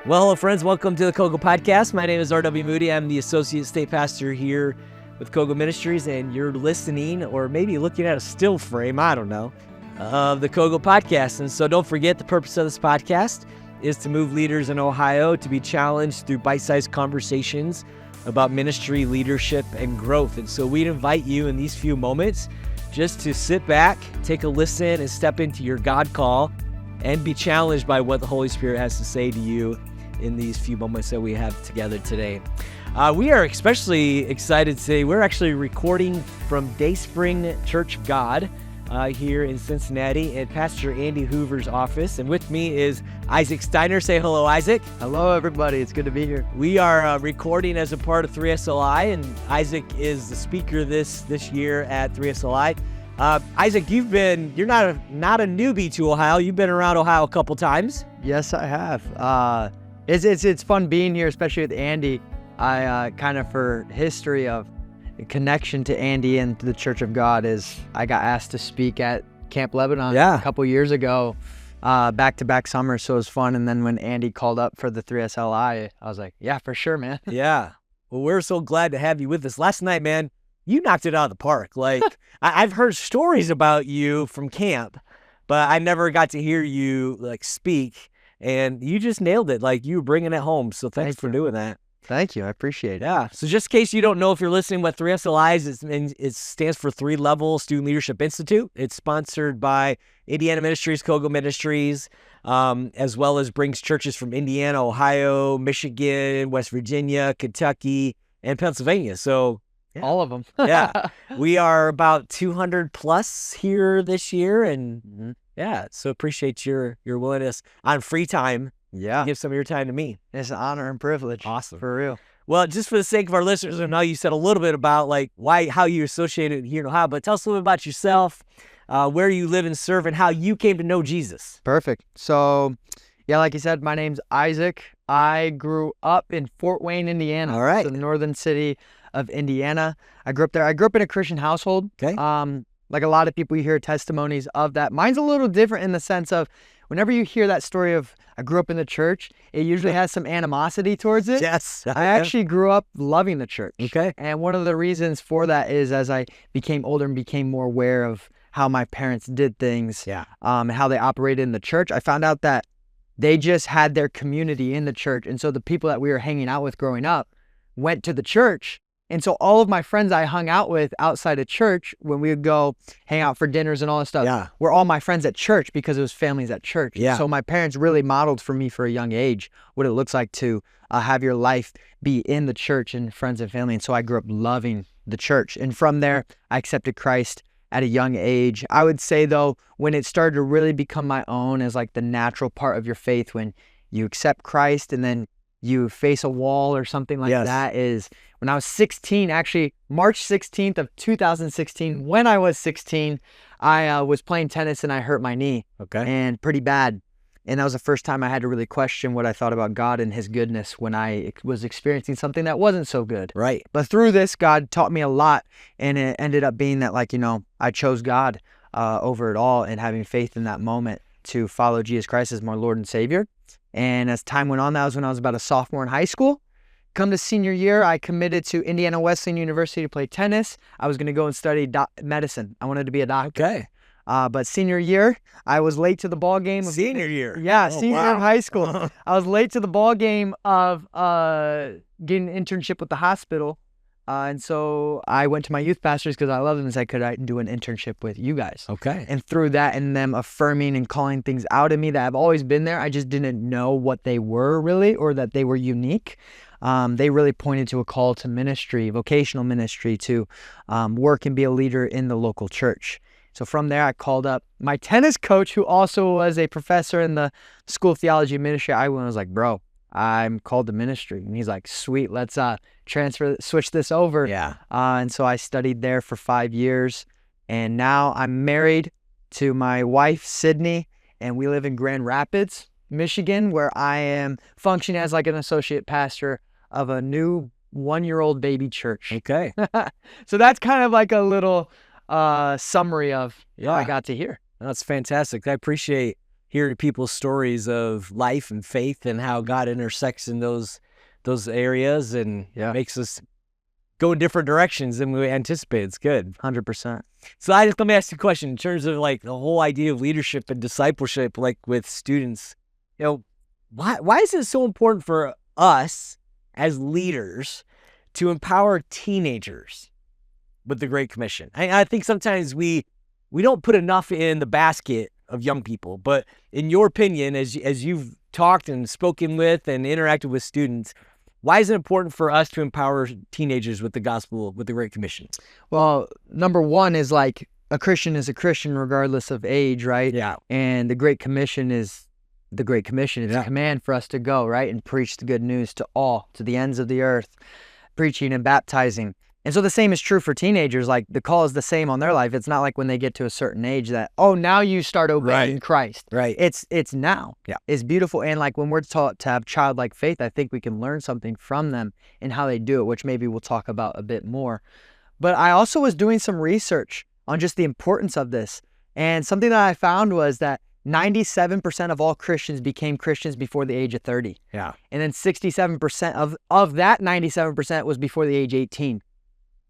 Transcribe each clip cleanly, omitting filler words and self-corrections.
Well, hello, friends. Welcome to the COGO Podcast. My name is R.W. Moody. I'm the Associate State Pastor here with COGO Ministries, and you're listening or maybe looking at a still frame, I don't know, of the COGO Podcast. And so don't forget, the purpose of this podcast is to move leaders in Ohio to be challenged through bite-sized conversations about ministry, leadership, and growth. And so we'd invite you in these few moments just to sit back, take a listen, and step into your God call and be challenged by what the Holy Spirit has to say to you in these few moments that we have together today. We are especially excited today. We're actually recording from Dayspring Church of God here in Cincinnati at Pastor Andy Hoover's office. And with me is Isaac Steiner. Say hello, Isaac. Hello, everybody. It's good to be here. We are recording as a part of 3SLI, and Isaac is the speaker this year at 3SLI. Isaac, you're not a newbie to Ohio. You've been around Ohio a couple times. Yes, I have. It's fun being here, especially with Andy. I kind of, for history of connection to Andy and to the Church of God, is I got asked to speak at Camp Lebanon a couple years ago, back-to-back summers, so it was fun. And then when Andy called up for the 3SLI, I was like, yeah, for sure, man. Yeah. Well, we're so glad to have you with us. Last night, man, you knocked it out of the park. Like, I've heard stories about you from camp, but I never got to hear you speak. And you just nailed it. Like, you were bringing it home. So thanks for doing that. Thank you. I appreciate it. Yeah. So just in case you don't know, if you're listening, what 3SLI is, it stands for 3 Level Student Leadership Institute. It's sponsored by Indiana Ministries, COGO Ministries, as well as brings churches from Indiana, Ohio, Michigan, West Virginia, Kentucky, and Pennsylvania. So yeah. All of them. Yeah. We are about 200 plus here this year. And yeah, so appreciate your willingness on free time to give some of your time to me. It's an honor and privilege. Awesome. For real. Well, just for the sake of our listeners, I know you said a little bit about how you associated here in Ohio, but tell us a little bit about yourself, where you live and serve, and how you came to know Jesus. Perfect. So, yeah, like you said, my name's Isaac. I grew up in Fort Wayne, Indiana. All right. The northern city of Indiana. I grew up there. I grew up in a Christian household. Okay. Like a lot of people, you hear testimonies of that. Mine's a little different in the sense of whenever you hear that story of I grew up in the church, it usually has some animosity towards it. Yes. I actually grew up loving the church. Okay. And one of the reasons for that is as I became older and became more aware of how my parents did things, and how they operated in the church, I found out that they just had their community in the church. And so the people that we were hanging out with growing up went to the church. And so all of my friends I hung out with outside of church, when we would go hang out for dinners and all that stuff, were all my friends at church because it was families at church. Yeah. So my parents really modeled for me for a young age what it looks like to have your life be in the church and friends and family. And so I grew up loving the church. And from there, I accepted Christ at a young age. I would say, though, when it started to really become my own as like the natural part of your faith, when you accept Christ and then you face a wall or something like that, is when I was 16, actually March 16th of 2016, when I was 16, I was playing tennis and I hurt my knee. Okay. And pretty bad. And that was the first time I had to really question what I thought about God and his goodness when I was experiencing something that wasn't so good. Right. But through this, God taught me a lot, and it ended up being that, I chose God over it all, and having faith in that moment to follow Jesus Christ as my Lord and Savior. And as time went on, that was when I was about a sophomore in high school. Come to senior year, I committed to Indiana Wesleyan University to play tennis. I was going to go and study medicine. I wanted to be a doctor. Okay. But senior year, I was late to the ball game. Senior year? Yeah, senior year of high school. I was late to the ball game of getting an internship with the hospital. And so I went to my youth pastors because I love them and said, could I do an internship with you guys? Okay. And through that and them affirming and calling things out of me that have always been there, I just didn't know what they were really, or that they were unique. They really pointed to a call to ministry, vocational ministry, to work and be a leader in the local church. So from there, I called up my tennis coach, who also was a professor in the School of Theology and Ministry. I was like, bro, I'm called to ministry. And he's like, sweet, let's switch this over. Yeah. And so I studied there for 5 years. And now I'm married to my wife, Sydney, and we live in Grand Rapids, Michigan, where I am functioning as like an associate pastor of a new 1-year-old baby church. Okay. So that's kind of like a little summary of what I got to hear. That's fantastic. I appreciate hearing people's stories of life and faith and how God intersects in those areas and makes us go in different directions than we anticipate. It's good. 100%. So let me ask you a question in terms of like the whole idea of leadership and discipleship, like with students. Why is it so important for us as leaders to empower teenagers with the Great Commission? I think sometimes we don't put enough in the basket of young people, but in your opinion, as you've talked and spoken with and interacted with students, why is it important for us to empower teenagers with the gospel, with the Great Commission? Well, number one is like a Christian is a Christian regardless of age, right? Yeah. And the Great Commission is the Great Commission. It's a command for us to go, right, and preach the good news to all, to the ends of the earth, preaching and baptizing. And so the same is true for teenagers. Like the call is the same on their life. It's not like when they get to a certain age that, oh, now you start obeying Christ. Right. It's now. Yeah. It's beautiful. And like when we're taught to have childlike faith, I think we can learn something from them and how they do it, which maybe we'll talk about a bit more. But I also was doing some research on just the importance of this. And something that I found was that 97% of all Christians became Christians before the age of 30. Yeah. And then 67% of that 97% was before the age 18.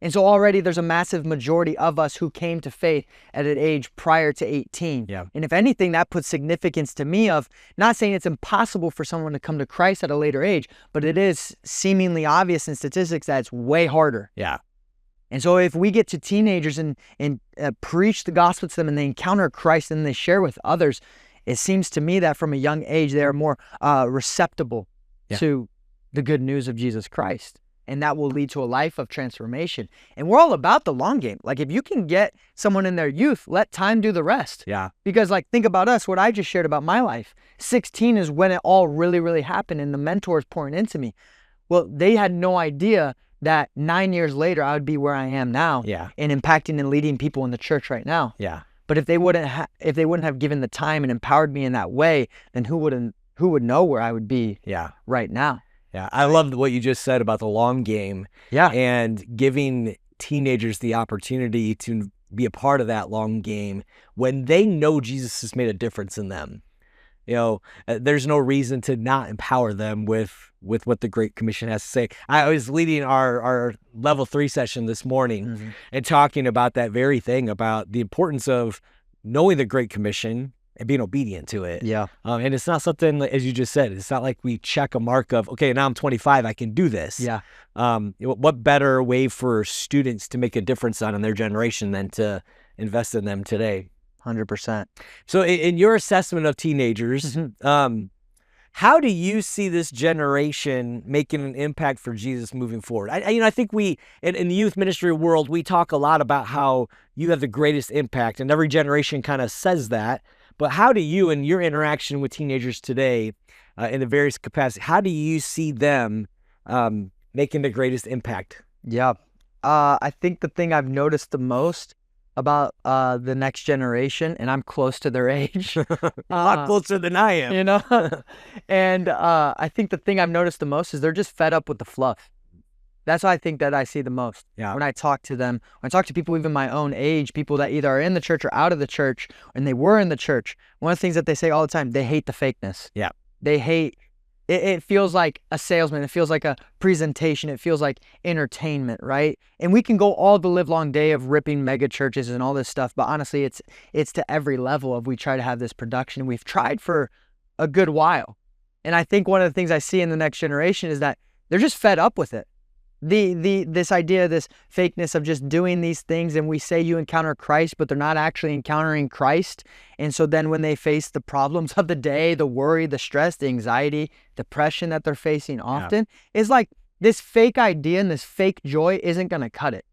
And so already there's a massive majority of us who came to faith at an age prior to 18. Yeah. And if anything, that puts significance to me of not saying it's impossible for someone to come to Christ at a later age, but it is seemingly obvious in statistics that it's way harder. Yeah. And so if we get to teenagers and preach the gospel to them and they encounter Christ and they share with others, it seems to me that from a young age, they are more receptible to the good news of Jesus Christ. And that will lead to a life of transformation. And we're all about the long game. Like if you can get someone in their youth, let time do the rest. Yeah. Because like think about us, what I just shared about my life. 16 is when it all really, really happened and the mentors pouring into me. Well, they had no idea that 9 years later I would be where I am now. Yeah. And impacting and leading people in the church right now. Yeah. But if they wouldn't have given the time and empowered me in that way, then who would know where I would be right now? Yeah, I love what you just said about the long game. Yeah. And giving teenagers the opportunity to be a part of that long game when they know Jesus has made a difference in them. There's no reason to not empower them with what the Great Commission has to say. I was leading our level 3 session this morning and talking about that very thing, about the importance of knowing the Great Commission and being obedient to it. Yeah. And it's not something, as you just said, it's not like we check a mark of, okay, now I'm 25, I can do this. Yeah. What better way for students to make a difference in their generation than to invest in them today? 100%. So in your assessment of teenagers, how do you see this generation making an impact for Jesus moving forward? I think we, in the youth ministry world, we talk a lot about how you have the greatest impact, and every generation kind of says that. But how do you, in your interaction with teenagers today, in the various capacities, how do you see them making the greatest impact? Yeah. I think the thing I've noticed the most about the next generation, and I'm close to their age. A lot closer than I am. And I think the thing I've noticed the most is they're just fed up with the fluff. That's what I think that I see the most. Yeah. When I talk to them, when I talk to people even my own age, people that either are in the church or out of the church, and they were in the church, one of the things that they say all the time, they hate the fakeness. Yeah. They hate, it feels like a salesman. It feels like a presentation. It feels like entertainment, right? And we can go all the live long day of ripping mega churches and all this stuff, but honestly, it's to every level of we try to have this production. We've tried for a good while. And I think one of the things I see in the next generation is that they're just fed up with it. This idea, this fakeness of just doing these things, and we say you encounter Christ, but they're not actually encountering Christ. And so then when they face the problems of the day, the worry, the stress, the anxiety, depression that they're facing often, is like this fake idea and this fake joy isn't going to cut it.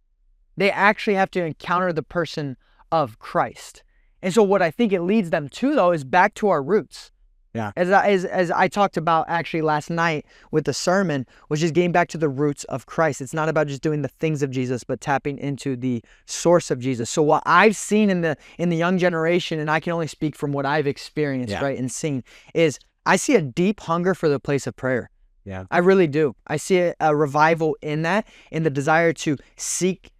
They actually have to encounter the person of Christ. And so what I think it leads them to, though, is back to our roots. Yeah. As I talked about actually last night with the sermon, was just getting back to the roots of Christ. It's not about just doing the things of Jesus, but tapping into the source of Jesus. So what I've seen in the young generation, and I can only speak from what I've experienced, right, and seen, is I see a deep hunger for the place of prayer. Yeah. I really do. I see a revival in that, in the desire to seek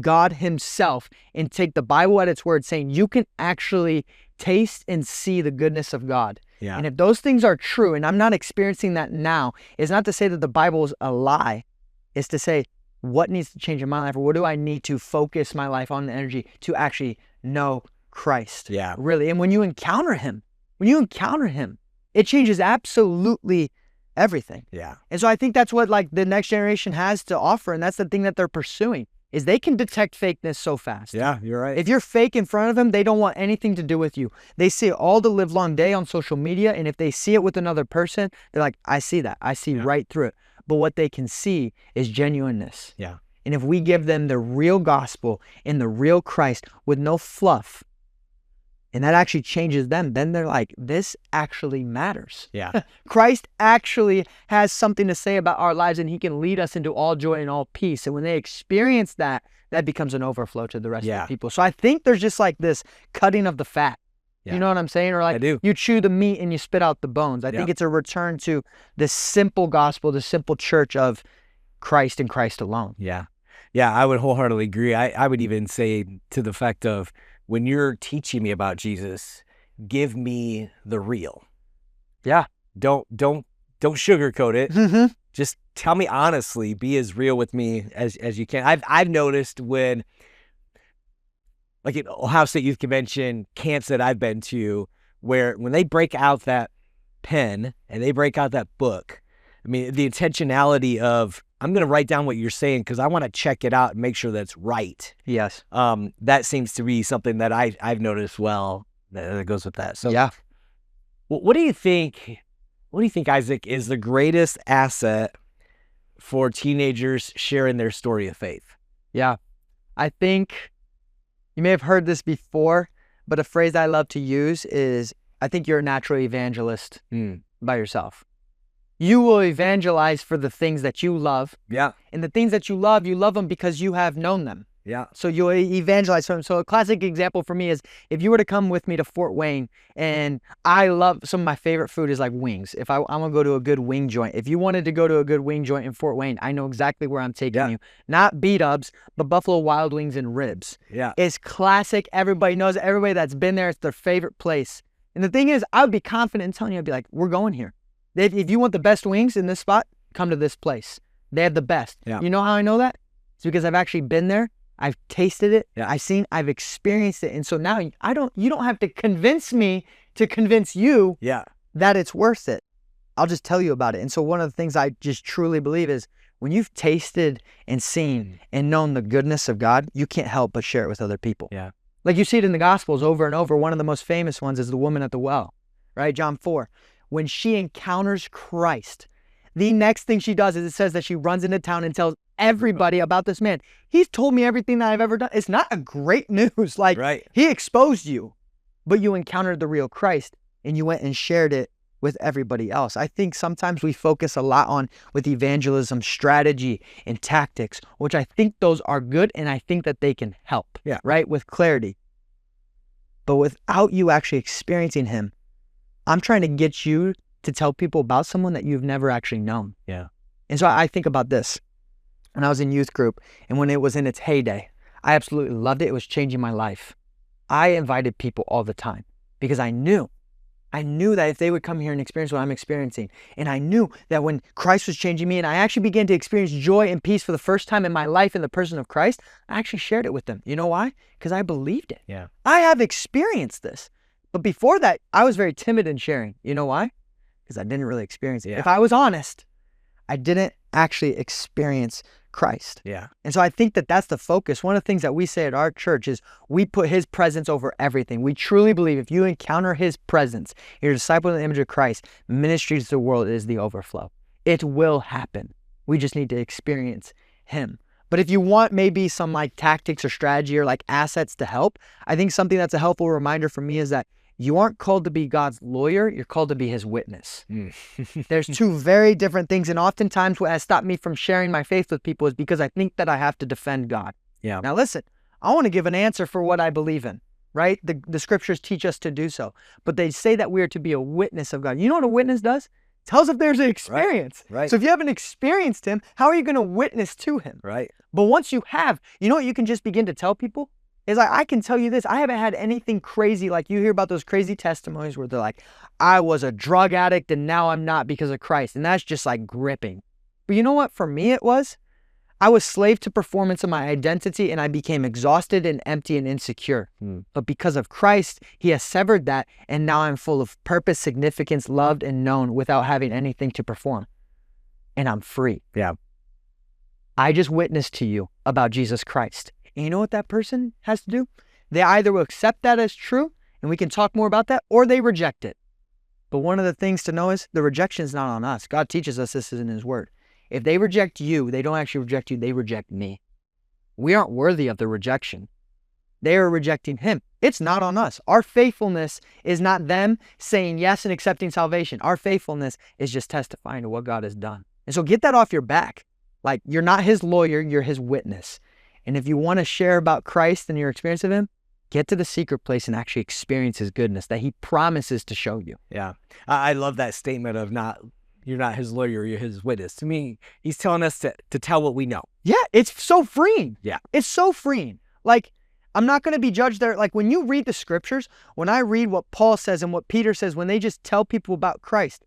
God himself and take the Bible at its word, saying you can actually taste and see the goodness of God. Yeah. And if those things are true, and I'm not experiencing that now, it's not to say that the Bible is a lie. It's to say, what needs to change in my life? Or what do I need to focus my life on, the energy to actually know Christ? Yeah. Really. And when you encounter him, it changes absolutely everything. Yeah. And so I think that's what like the next generation has to offer. And that's the thing that they're pursuing, is they can detect fakeness so fast. Yeah, you're right. If you're fake in front of them, they don't want anything to do with you. They see it all the live long day on social media. And if they see it with another person, they're like, I see that. I see right through it. But what they can see is genuineness. Yeah. And if we give them the real gospel and the real Christ with no fluff, and that actually changes them, then they're like, this actually matters. Yeah. Christ actually has something to say about our lives, and he can lead us into all joy and all peace. And when they experience that, that becomes an overflow to the rest of the people. So I think there's just like this cutting of the fat. Yeah. You know what I'm saying? Or like I do. You chew the meat and you spit out the bones. I think it's a return to the simple gospel, the simple church of Christ and Christ alone. Yeah. Yeah, I would wholeheartedly agree. I would even say to the fact of, when you're teaching me about Jesus, give me the real. Yeah. Don't sugarcoat it. Mm-hmm. Just tell me honestly, be as real with me as you can. I've noticed when, like at Ohio State Youth Convention camps that I've been to, where when they break out that pen and they break out that book, I mean, the intentionality of, I'm going to write down what you're saying because I want to check it out and make sure that's right. Yes. That seems to be something that I've noticed well that goes with that. So yeah. What do you think, Isaac, is the greatest asset for teenagers sharing their story of faith? Yeah. I think you may have heard this before, but a phrase I love to use is, I think you're a natural evangelist by yourself. You will evangelize for the things that you love. Yeah. And the things that you love them because you have known them. Yeah. So you'll evangelize for them. So a classic example for me is, if you were to come with me to Fort Wayne, and I love, some of my favorite food is like wings. If I'm going to go to a good wing joint. If you wanted to go to a good wing joint in Fort Wayne, I know exactly where I'm taking you. Not B-dubs, but Buffalo Wild Wings and ribs. Yeah. It's classic. Everybody knows it. Everybody that's been there, it's their favorite place. And the thing is, I would be confident in telling you, I'd be like, we're going here. If you want the best wings in this spot, come to this place. They have the best. Yeah. You know how I know that? It's because I've actually been there. I've tasted it. Yeah. I've experienced it. And so now you don't have to convince me to convince you that it's worth it. I'll just tell you about it. And so one of the things I just truly believe is, when you've tasted and seen and known the goodness of God, you can't help but share it with other people. Yeah. Like you see it in the Gospels over and over. One of the most famous ones is the woman at the well, right? John 4. When she encounters Christ, the next thing she does is, it says that she runs into town and tells everybody about this man. He's told me everything that I've ever done. It's not a great news. Like, he exposed you, but you encountered the real Christ and you went and shared it with everybody else. I think sometimes we focus a lot on with evangelism strategy and tactics, which I think those are good, and I think that they can help, right? With clarity. But without you actually experiencing him, I'm trying to get you to tell people about someone that you've never actually known. Yeah. And so I think about this. When I was in youth group and when it was in its heyday, I absolutely loved it. It was changing my life. I invited people all the time because I knew that if they would come here and experience what I'm experiencing, and I knew that when Christ was changing me and I actually began to experience joy and peace for the first time in my life in the person of Christ, I actually shared it with them. You know why? Because I believed it. Yeah. I have experienced this. But before that, I was very timid in sharing. You know why? Because I didn't really experience it. Yeah. If I was honest, I didn't actually experience Christ. Yeah. And so I think that that's the focus. One of the things that we say at our church is we put his presence over everything. We truly believe if you encounter his presence, you're a disciple in the image of Christ, ministry to the world is the overflow. It will happen. We just need to experience him. But if you want maybe some like tactics or strategy or like assets to help, I think something that's a helpful reminder for me is that you aren't called to be God's lawyer. You're called to be his witness. There's two very different things. And oftentimes what has stopped me from sharing my faith with people is because I think that I have to defend God. Yeah. Now listen, I want to give an answer for what I believe in, right? The scriptures teach us to do so. But they say that we are to be a witness of God. You know what a witness does? Tells if there's an experience. Right. So if you haven't experienced him, how are you going to witness to him? Right. But once you have, you know what you can just begin to tell people? It's like, I can tell you this, I haven't had anything crazy. Like you hear about those crazy testimonies where they're like, I was a drug addict and now I'm not because of Christ. And that's just like gripping. But you know what? For me, I was slave to performance of my identity and I became exhausted and empty and insecure. But because of Christ, he has severed that. And now I'm full of purpose, significance, loved and known without having anything to perform. And I'm free. Yeah. I just witnessed to you about Jesus Christ. And you know what that person has to do? They either will accept that as true, and we can talk more about that, or they reject it. But one of the things to know is the rejection is not on us. God teaches us this in his word. If they reject you, they don't actually reject you, they reject me. We aren't worthy of the rejection. They are rejecting him. It's not on us. Our faithfulness is not them saying yes and accepting salvation. Our faithfulness is just testifying to what God has done. And so get that off your back. Like, you're not his lawyer, you're his witness. And if you want to share about Christ and your experience of him, get to the secret place and actually experience his goodness that he promises to show you. Yeah. I love that statement of you're not his lawyer, you're his witness. To me, he's telling us to tell what we know. Yeah, it's so freeing. Yeah. It's so freeing. Like, I'm not going to be judged there. Like, when you read the scriptures, when I read what Paul says and what Peter says, when they just tell people about Christ,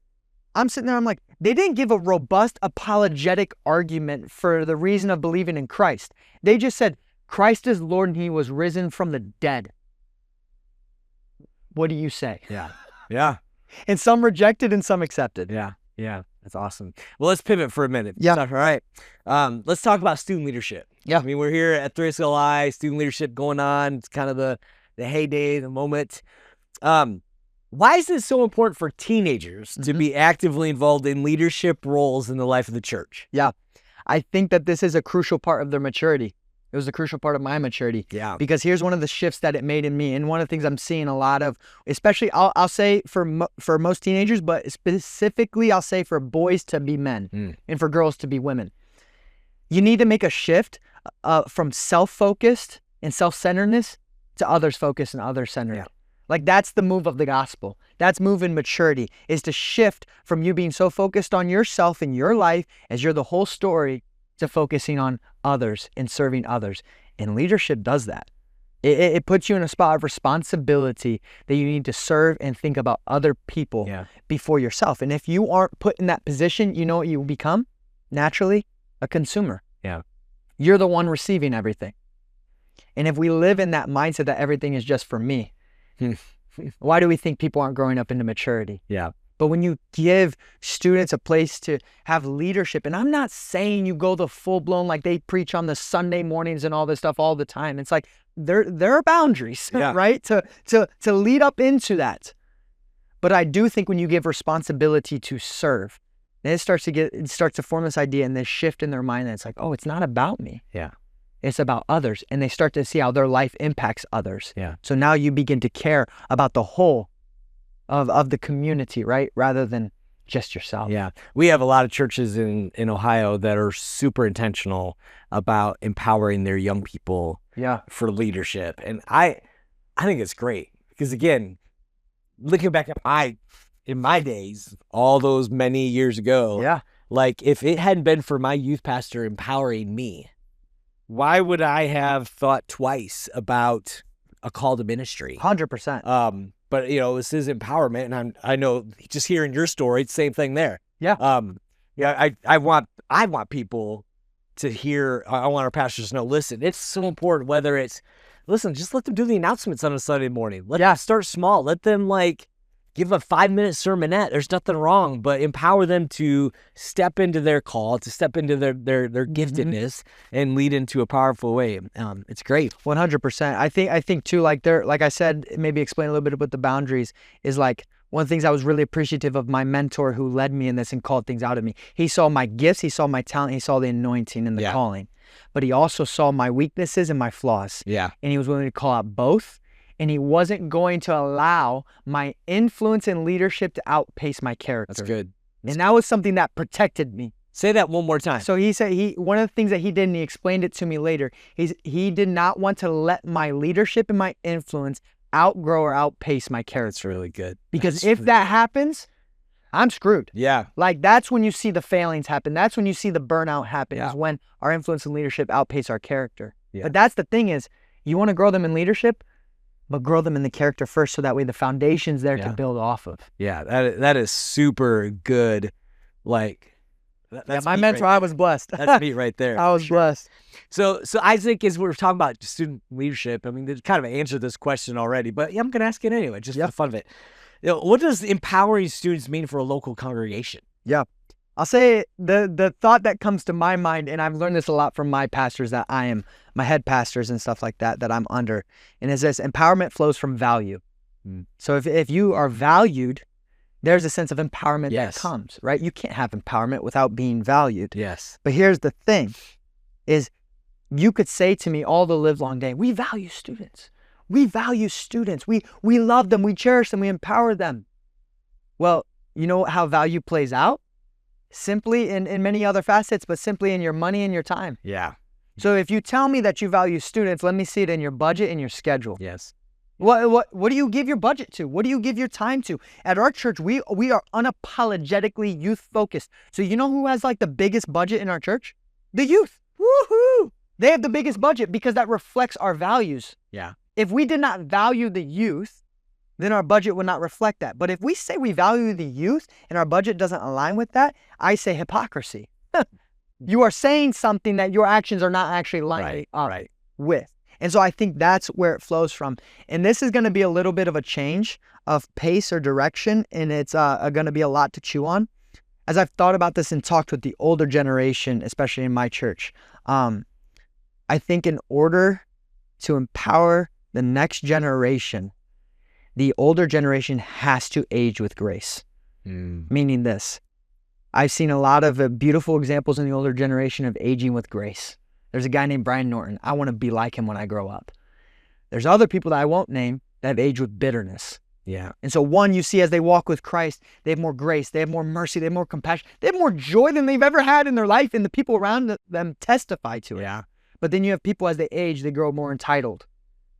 I'm sitting there, I'm like, they didn't give a robust apologetic argument for the reason of believing in Christ. They just said, Christ is Lord and he was risen from the dead. What do you say? Yeah. Yeah. And some rejected and some accepted. Yeah. Yeah. That's awesome. Well, let's pivot for a minute. Yeah. All right. Let's talk about student leadership. Yeah. I mean, we're here at 3SLI, student leadership going on. It's kind of the heyday, the moment. Why is it so important for teenagers to be actively involved in leadership roles in the life of the church? Yeah. I think that this is a crucial part of their maturity. It was a crucial part of my maturity. Yeah. Because here's one of the shifts that it made in me. And one of the things I'm seeing a lot of, especially I'll say for most teenagers, but specifically I'll say for boys to be men and for girls to be women. You need to make a shift from self-focused and self-centeredness to others-focused and others-centered. Yeah. Like, that's the move of the gospel. That's move in maturity, is to shift from you being so focused on yourself and your life as you're the whole story to focusing on others and serving others. And leadership does that. It puts you in a spot of responsibility that you need to serve and think about other people before yourself. And if you aren't put in that position, you know what you will become? Naturally, a consumer. Yeah. You're the one receiving everything. And if we live in that mindset that everything is just for me, why do we think people aren't growing up into maturity? Yeah. But when you give students a place to have leadership, and I'm not saying you go the full blown, like they preach on the Sunday mornings and all this stuff all the time. It's like, there are boundaries, right? To lead up into that. But I do think when you give responsibility to serve, then it starts to form this idea and this shift in their mind that it's like, oh, it's not about me. Yeah. It's about others. And they start to see how their life impacts others. Yeah. So now you begin to care about the whole of the community, right? Rather than just yourself. Yeah. We have a lot of churches in Ohio that are super intentional about empowering their young people for leadership. And I think it's great because, again, looking back at in my days, all those many years ago, like, if it hadn't been for my youth pastor empowering me, why would I have thought twice about a call to ministry? 100%. But, this is empowerment, and I know just hearing your story, it's the same thing there. Yeah. I want people to hear. I want our pastors to know. Listen, it's so important. Whether it's just let them do the announcements on a Sunday morning. Let them start small. Let them give a 5-minute sermonette. There's nothing wrong, but empower them to step into their call, to step into their giftedness and lead into a powerful way. It's great. 100%. I think too, like I said, maybe explain a little bit about the boundaries is like one of the things I was really appreciative of my mentor who led me in this and called things out of me. He saw my gifts, he saw my talent, he saw the anointing and the calling, but he also saw my weaknesses and my flaws. Yeah. And he was willing to call out both. And he wasn't going to allow my influence and leadership to outpace my character. That's good. And that was something that protected me. Say that one more time. So he said one of the things that he did, and he explained it to me later, he did not want to let my leadership and my influence outgrow or outpace my character. That's really good. Because if that happens, I'm screwed. Yeah. Like, that's when you see the failings happen. That's when you see the burnout happen, is when our influence and leadership outpace our character. Yeah. But that's the thing is, You want to grow them in leadership, but grow them in the character first, so that way the foundation's there to build off of. Yeah, that is super good. Like, that's my mentor, I was blessed. That's me right there. I was blessed. So Isaac, as we're talking about student leadership, I mean, they kind of answered this question already, but I'm going to ask it anyway, just for the fun of it. What does empowering students mean for a local congregation? Yeah. I'll say the thought that comes to my mind, and I've learned this a lot from my pastors that I am, my head pastors and stuff like that I'm under, and is this: empowerment flows from value. So if you are valued, there's a sense of empowerment that comes, right? You can't have empowerment without being valued. Yes. But here's the thing, is you could say to me all the live long day, we value students. We value students. We love them. We cherish them. We empower them. Well, you know how value plays out? Simply in many other facets, but simply in your money and your time. Yeah. So if you tell me that you value students, let me see it in your budget and your schedule. Yes. What do you give your budget to? What do you give your time to? At our church, we are unapologetically youth focused. So you know who has like the biggest budget in our church? The youth. Woohoo! They have the biggest budget because that reflects our values. Yeah. If we did not value the youth, then our budget would not reflect that. But if we say we value the youth and our budget doesn't align with that, I say hypocrisy. You are saying something that your actions are not actually lining up with. And so I think that's where it flows from. And this is going to be a little bit of a change of pace or direction, and it's going to be a lot to chew on. As I've thought about this and talked with the older generation, especially in my church, I think in order to empower the next generation, the older generation has to age with grace. Meaning this: I've seen a lot of beautiful examples in the older generation of aging with grace. There's a guy named Brian Norton. I want to be like him when I grow up. There's other people that I won't name that have aged with bitterness. Yeah. And so one, you see as they walk with Christ, they have more grace, they have more mercy, they have more compassion, they have more joy than they've ever had in their life, and the people around them testify to it. Yeah. But then you have people as they age, they grow more entitled,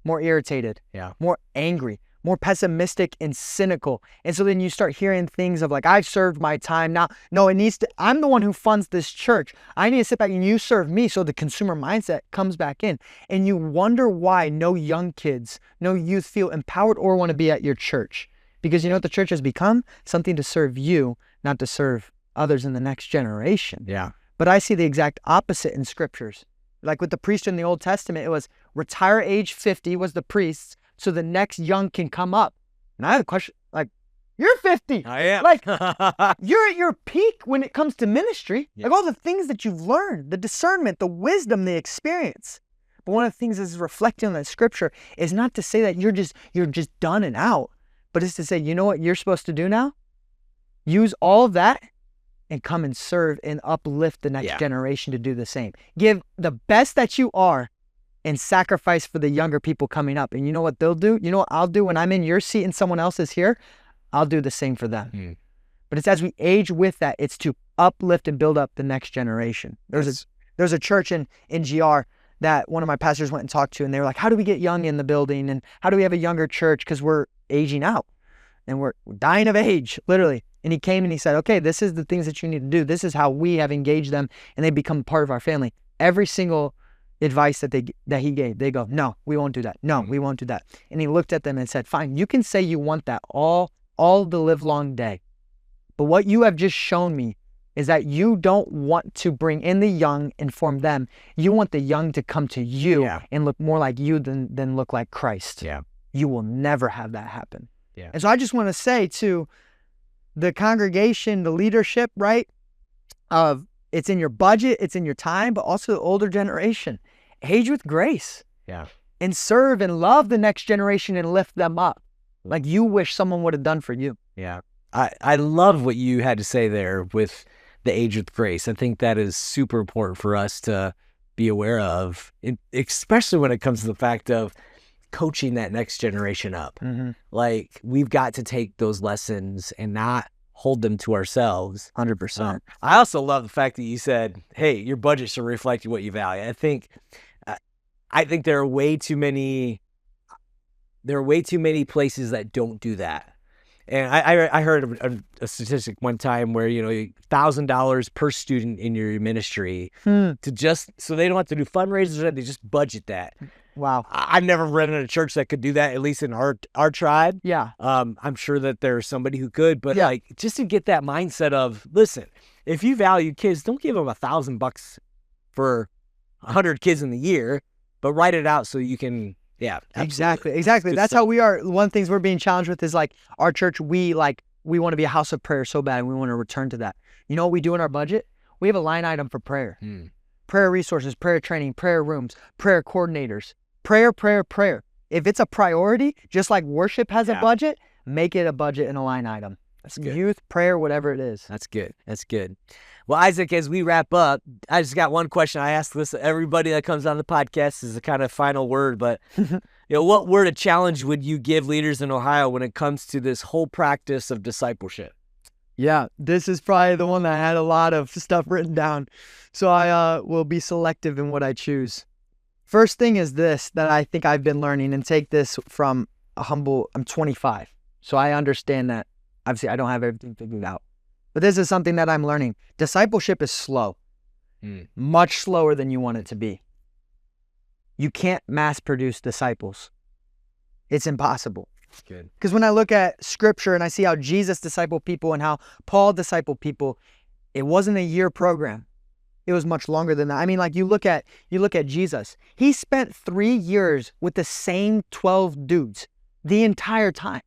more irritated, more angry, more pessimistic and cynical. And so then you start hearing things of like, I've served my time. Now, no, I'm the one who funds this church. I need to sit back and you serve me. So the consumer mindset comes back in, and you wonder why no young kids, no youth feel empowered or want to be at your church. Because you know what the church has become? Something to serve you, not to serve others in the next generation. Yeah. But I see the exact opposite in scriptures. Like with the priest in the Old Testament, it was retire age 50 was the priests, so the next young can come up. And I have a question, like, you're 50. I am. Like, you're at your peak when it comes to ministry. Yeah. Like all the things that you've learned, the discernment, the wisdom, the experience. But one of the things that's reflecting on that scripture is not to say that you're just done and out, but it's to say, you know what you're supposed to do now? Use all of that and come and serve and uplift the next generation to do the same. Give the best that you are and sacrifice for the younger people coming up. And you know what they'll do? You know what I'll do when I'm in your seat and someone else is here? I'll do the same for them. But it's as we age with that, it's to uplift and build up the next generation. There's a church in GR that one of my pastors went and talked to, and they were like, how do we get young in the building? And how do we have a younger church? Because we're aging out and we're dying of age, literally. And he came and he said, okay, this is the things that you need to do. This is how we have engaged them, and they become part of our family. Every single advice that he gave, they go, no, we won't do that. No, we won't do that. And he looked at them and said, fine, you can say you want that all the live long day. But what you have just shown me is that you don't want to bring in the young and form them. You want the young to come to you and look more like you than look like Christ. Yeah. You will never have that happen. Yeah. And so I just want to say to the congregation, the leadership, right, of it's in your budget, it's in your time, but also the older generation. Age with grace. Yeah. And serve and love the next generation and lift them up like you wish someone would have done for you. Yeah. I love what you had to say there with the age with grace. I think that is super important for us to be aware of, especially when it comes to the fact of coaching that next generation up. Like, we've got to take those lessons and not hold them to ourselves. 100%. I also love the fact that you said, hey, your budget should reflect what you value. I think there are way too many places that don't do that. And I heard a statistic one time where, $1,000 per student in your ministry to just, so they don't have to do fundraisers, they just budget that. Wow. I've never read in a church that could do that, at least in our tribe. Yeah. I'm sure that there's somebody who could, but Yeah. like just to get that mindset of, listen, if you value kids, don't give them $1,000 for 100 kids in the year, but write it out so you can, yeah. Exactly. Good That's stuff. how we are. One of the things we're being challenged with is like our church, we want to be a house of prayer so bad, and we want to return to that. You know what we do in our budget? We have a line item for prayer. Prayer resources, prayer training, prayer rooms, prayer coordinators, prayer. If it's a priority, just like worship has a budget, make it a budget and a line item. That's good. Youth, prayer, whatever it is. That's good. That's good. Well, Isaac, as we wrap up, I just got one question. I ask this to everybody that comes on the podcast as a kind of final word, but what word of challenge would you give leaders in Ohio when it comes to this whole practice of discipleship? Yeah, this is probably the one that had a lot of stuff written down. So I will be selective in what I choose. First thing is this that I think I've been learning, and take this from I'm 25. So I understand that. Obviously, I don't have everything figured out. But this is something that I'm learning. Discipleship is slow. Much slower than you want it to be. You can't mass produce disciples. It's impossible. Good. Because when I look at scripture and I see how Jesus discipled people and how Paul discipled people, it wasn't a year program. It was much longer than that. I mean, like you look at Jesus. He spent 3 years with the same 12 dudes the entire time.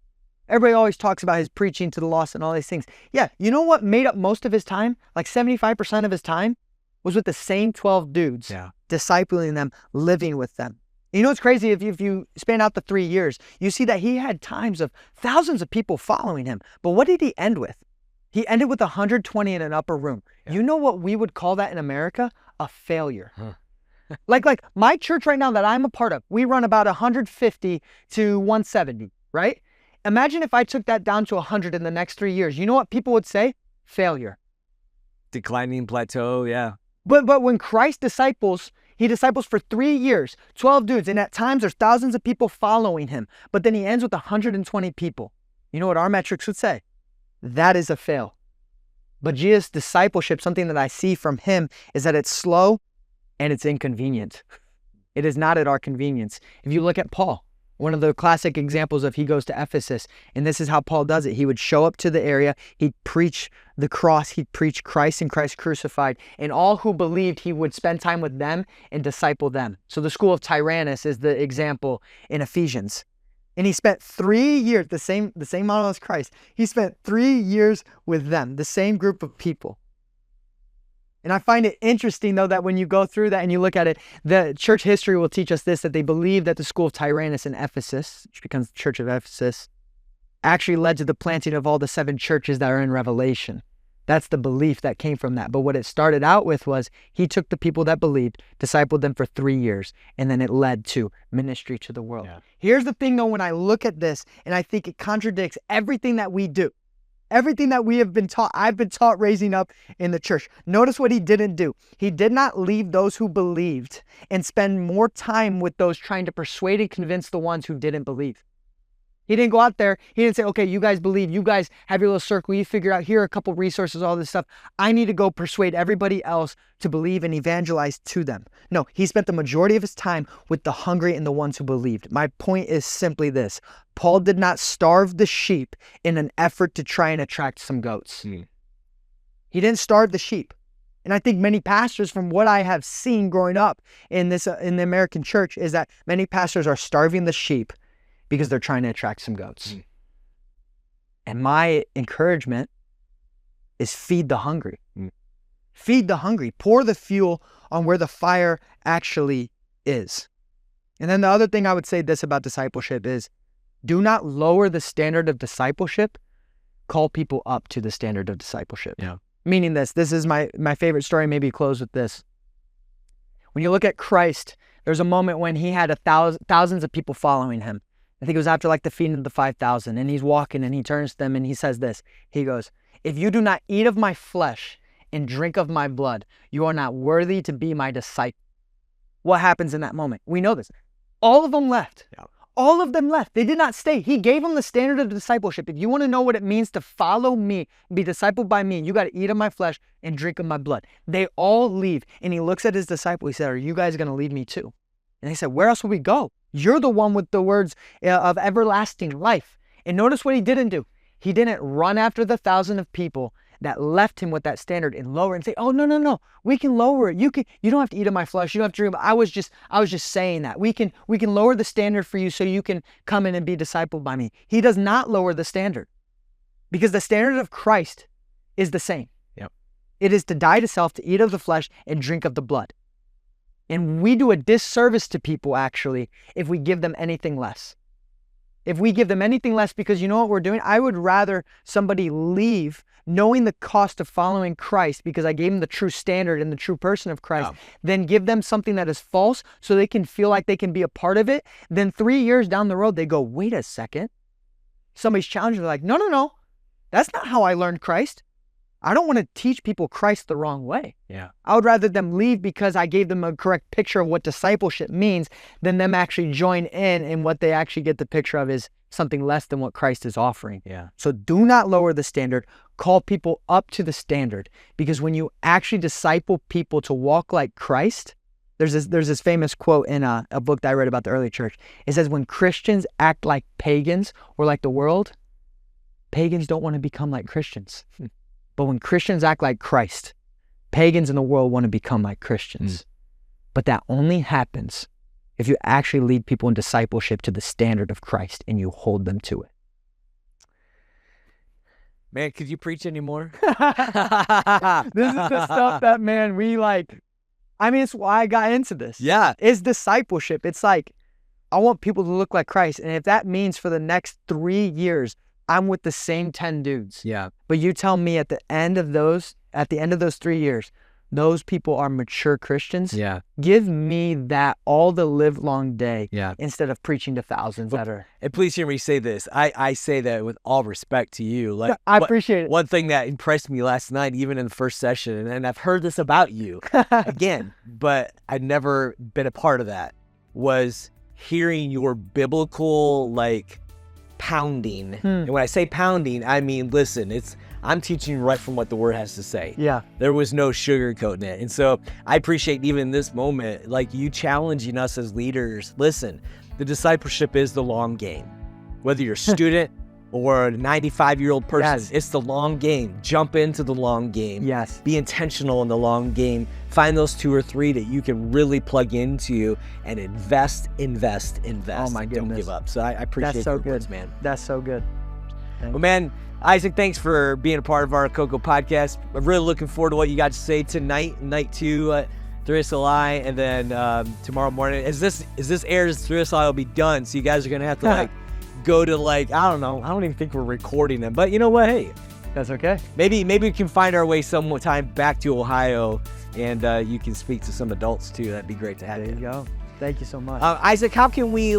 Everybody always talks about his preaching to the lost and all these things. Yeah, you know what made up most of his time? Like 75% of his time was with the same 12 dudes, discipling them, living with them. You know what's crazy? If you span out the 3 years, you see that he had times of thousands of people following him. But what did he end with? He ended with 120 in an upper room. Yeah. You know what we would call that in America? A failure. like my church right now that I'm a part of, we run about 150 to 170, right? Imagine if I took that down to 100 in the next 3 years. You know what people would say? Failure. Declining plateau, yeah. But when Christ disciples, he disciples for 3 years, 12 dudes, and at times there's thousands of people following him, but then he ends with 120 people. You know what our metrics would say? That is a fail. But Jesus' discipleship, something that I see from him, is that it's slow and it's inconvenient. It is not at our convenience. If you look at Paul, one of the classic examples of he goes to Ephesus, and this is how Paul does it. He would show up to the area, he'd preach the cross, he'd preach Christ and Christ crucified, and all who believed, he would spend time with them and disciple them. So the school of Tyrannus is the example in Ephesians. And he spent 3 years, the same model as Christ. He spent 3 years with them, the same group of people. And I find it interesting, though, that when you go through that and you look at it, the church history will teach us this, that they believe that the school of Tyrannus in Ephesus, which becomes the church of Ephesus, actually led to the planting of all the 7 churches that are in Revelation. That's the belief that came from that. But what it started out with was he took the people that believed, discipled them for 3 years, and then it led to ministry to the world. Yeah. Here's the thing, though, when I look at this, and I think it contradicts everything that we do. Everything that we have been taught, I've been taught raising up in the church. Notice what he didn't do. He did not leave those who believed and spend more time with those trying to persuade and convince the ones who didn't believe. He didn't go out there. He didn't say, okay, you guys believe. You guys have your little circle. You figure out, here are a couple resources, all this stuff. I need to go persuade everybody else to believe and evangelize to them. No, he spent the majority of his time with the hungry and the ones who believed. My point is simply this. Paul did not starve the sheep in an effort to try and attract some goats. He didn't starve the sheep. And I think many pastors, from what I have seen growing up in the American church, is that many pastors are starving the sheep because they're trying to attract some goats. And my encouragement is feed the hungry. Feed the hungry. Pour the fuel on where the fire actually is. And then the other thing I would say this about discipleship is, do not lower the standard of discipleship. Call people up to the standard of discipleship. Yeah. Meaning this is my favorite story. Maybe close with this. When you look at Christ, there's a moment when he had thousands of people following him. I think it was after like the feeding of the 5,000, and he's walking and he turns to them and he says this. He goes, if you do not eat of my flesh and drink of my blood, you are not worthy to be my disciple. What happens in that moment? We know this. All of them left. Yeah. All of them left. They did not stay. He gave them the standard of discipleship. If you want to know what it means to follow me, be discipled by me, you got to eat of my flesh and drink of my blood. They all leave. And he looks at his disciple. He said, are you guys going to leave me too? And they said, where else would we go? You're the one with the words of everlasting life. And notice what he didn't do. He didn't run after the 1,000 of people that left him with that standard and lower and say, oh, no, we can lower it. You don't have to eat of my flesh. You don't have to drink. I was just saying that. We can lower the standard for you so you can come in and be discipled by me. He does not lower the standard because the standard of Christ is the same. Yep. It is to die to self, to eat of the flesh and drink of the blood. And we do a disservice to people, actually, if we give them anything less. If we give them anything less, because you know what we're doing? I would rather somebody leave knowing the cost of following Christ because I gave them the true standard and the true person of Christ, than give them something that is false so they can feel like they can be a part of it. Then 3 years down the road, they go, wait a second. Somebody's challenging. They're like, no. That's not how I learned Christ. I don't want to teach people Christ the wrong way. Yeah. I would rather them leave because I gave them a correct picture of what discipleship means than them actually join in, and what they actually get the picture of is something less than what Christ is offering. Yeah. So do not lower the standard. Call people up to the standard, because when you actually disciple people to walk like Christ, there's this famous quote in a book that I read about the early church. It says, when Christians act like pagans or like the world, pagans don't want to become like Christians. But when Christians act like Christ, pagans in the world want to become like Christians. But that only happens if you actually lead people in discipleship to the standard of Christ and you hold them to it. Man, could you preach anymore? This is the stuff that, man, we like. I mean, it's why I got into this. Yeah. It's discipleship. It's like, I want people to look like Christ. And if that means for the next 3 years, I'm with the same 10 dudes. Yeah. But you tell me at the end of those 3 years, those people are mature Christians. Yeah. Give me that all the live long day. Yeah. Instead of preaching to thousands that are. And please hear me say this. I say that with all respect to you. Like, I appreciate it. One thing that impressed me last night, even in the first session, and I've heard this about you again, but I'd never been a part of that, was hearing your biblical, like, pounding. And when I say pounding, I mean, listen, I'm teaching right from what the word has to say. Yeah. There was no sugarcoating it. And so I appreciate even in this moment, like, you challenging us as leaders. Listen, the discipleship is the long game. Whether you're a student or a 95-year-old person, Yes. It's the long game. Jump into the long game. Yes. Be intentional in the long game. Find those 2 or 3 that you can really plug into and invest. Oh my Don't goodness. give up. So I appreciate That's so your good, words, man. That's so good. Well, man, Isaac, thanks for being a part of our COGO podcast. I'm really looking forward to what you got to say tonight, night 2, 3 SLI, and then tomorrow morning. As this airs, 3 SLI will be done, so you guys are gonna have to like go to, like, I don't know. I don't even think we're recording them, but you know what? Hey, That's okay. maybe we can find our way sometime back to Ohio, and you can speak to some adults too. That'd be great to have There you go. Thank you so much. Isaac, how can we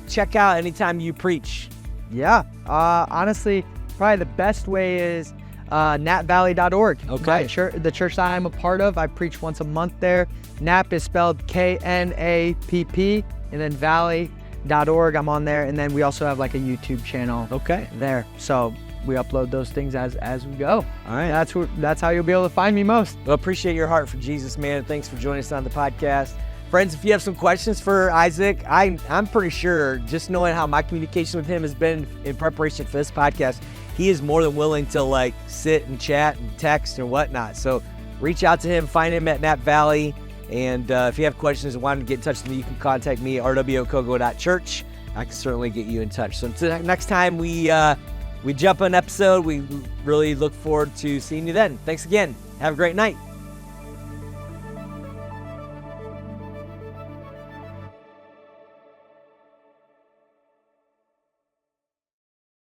check out anytime you preach? Yeah. Honestly, probably the best way is napvalley.org. Okay. The church that I'm a part of, I preach once a month there. Nap is spelled KNAPP, and then valley.org. I'm on there, and then we also have like a YouTube channel. Okay. There. So we upload those things as we go. All right. That's how you'll be able to find me most. Well, appreciate your heart for Jesus, man. Thanks for joining us on the podcast. Friends, if you have some questions for Isaac, I'm pretty sure, just knowing how my communication with him has been in preparation for this podcast, he is more than willing to sit and chat and text and whatnot. So reach out to him, find him at Nap Valley. And if you have questions and want to get in touch with me, you can contact me at rwocogo.church. I can certainly get you in touch. So until next time we jump on an episode, we really look forward to seeing you then. Thanks again. Have a great night.